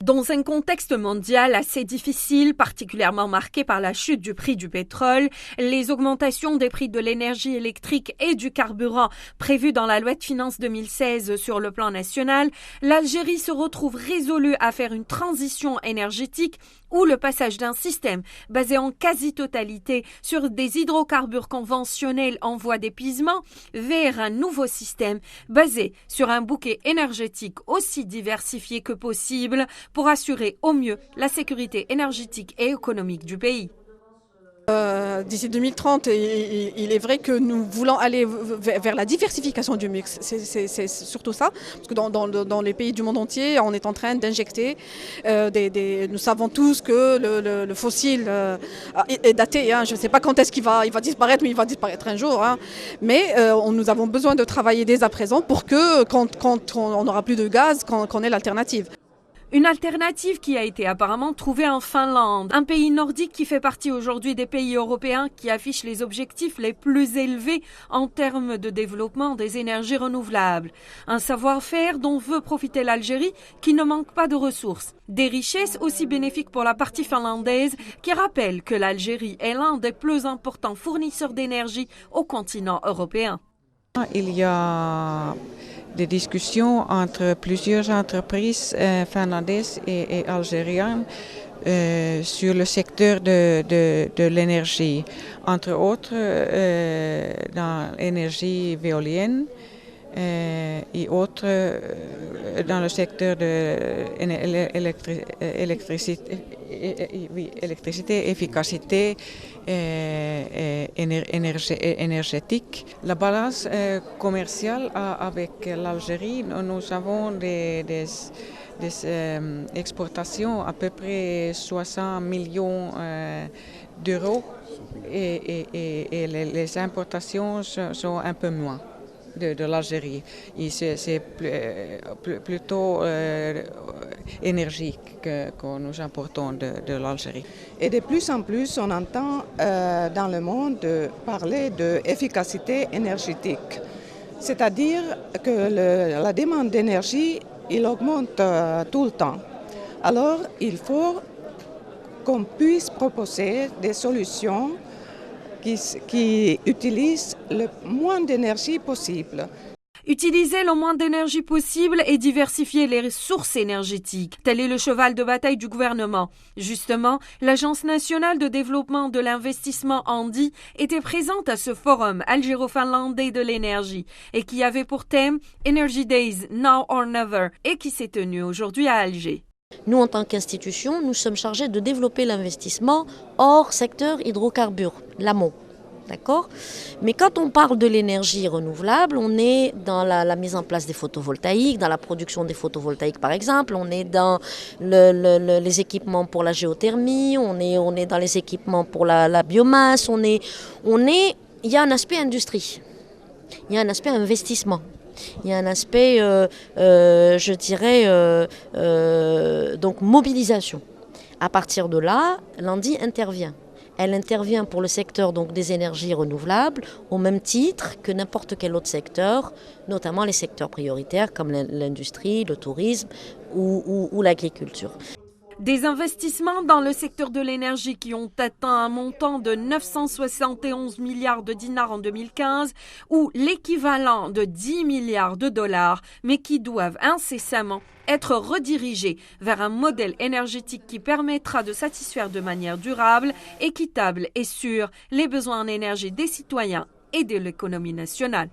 Dans un contexte mondial assez difficile, particulièrement marqué par la chute du prix du pétrole, les augmentations des prix de l'énergie électrique et du carburant prévues dans la loi de finances 2016 sur le plan national, l'Algérie se retrouve résolue à faire une transition énergétique ou le passage d'un système basé en quasi-totalité sur des hydrocarbures conventionnels en voie d'épuisement vers un nouveau système basé sur un bouquet énergétique aussi diversifié que possible pour assurer au mieux la sécurité énergétique et économique du pays. D'ici 2030, il est vrai que nous voulons aller vers la diversification du mix. C'est surtout ça, parce que dans les pays du monde entier, on est en train d'injecter nous savons tous que le fossile est daté. Je ne sais pas quand est-ce qu'il va disparaître, mais il va disparaître un jour. Mais nous avons besoin de travailler dès à présent pour que, quand on n'aura plus de gaz, qu'on ait l'alternative. Une alternative qui a été apparemment trouvée en Finlande, un pays nordique qui fait partie aujourd'hui des pays européens qui affichent les objectifs les plus élevés en termes de développement des énergies renouvelables. Un savoir-faire dont veut profiter l'Algérie qui ne manque pas de ressources. Des richesses aussi bénéfiques pour la partie finlandaise qui rappelle que l'Algérie est l'un des plus importants fournisseurs d'énergie au continent européen. Il y a des discussions entre plusieurs entreprises finlandaises et algériennes sur le secteur de l'énergie, entre autres dans l'énergie éolienne et autres dans le secteur de l'électricité, efficacité énergétique. La balance commerciale avec l'Algérie, nous avons des exportations à peu près 60 millions d'euros et les importations sont un peu moins de l'Algérie. C'est plutôt énergie que nous importons de l'Algérie. Et de plus en plus, on entend dans le monde parler d'efficacité énergétique. C'est-à-dire que la demande d'énergie, il augmente tout le temps. Alors, il faut qu'on puisse proposer des solutions qui utilisent le moins d'énergie possible. Utiliser le moins d'énergie possible et diversifier les sources énergétiques. Tel est le cheval de bataille du gouvernement. Justement, l'Agence nationale de développement de l'investissement ANDI était présente à ce forum algéro-finlandais de l'énergie et qui avait pour thème Energy Days Now or Never et qui s'est tenu aujourd'hui à Alger. Nous, en tant qu'institution, nous sommes chargés de développer l'investissement hors secteur hydrocarbures, l'amont. D'accord ? Mais quand on parle de l'énergie renouvelable, on est dans la mise en place des photovoltaïques, dans la production des photovoltaïques par exemple, on est dans les équipements pour la géothermie, on est dans les équipements pour la biomasse, il y a un aspect industrie, il y a un aspect investissement. Il y a un aspect, je dirais, donc mobilisation. À partir de là, l'ANDI intervient. Elle intervient pour le secteur donc, des énergies renouvelables au même titre que n'importe quel autre secteur, notamment les secteurs prioritaires comme l'industrie, le tourisme ou l'agriculture. Des investissements dans le secteur de l'énergie qui ont atteint un montant de 971 milliards de dinars en 2015 ou l'équivalent de 10 milliards de dollars, mais qui doivent incessamment être redirigés vers un modèle énergétique qui permettra de satisfaire de manière durable, équitable et sûre les besoins en énergie des citoyens et de l'économie nationale.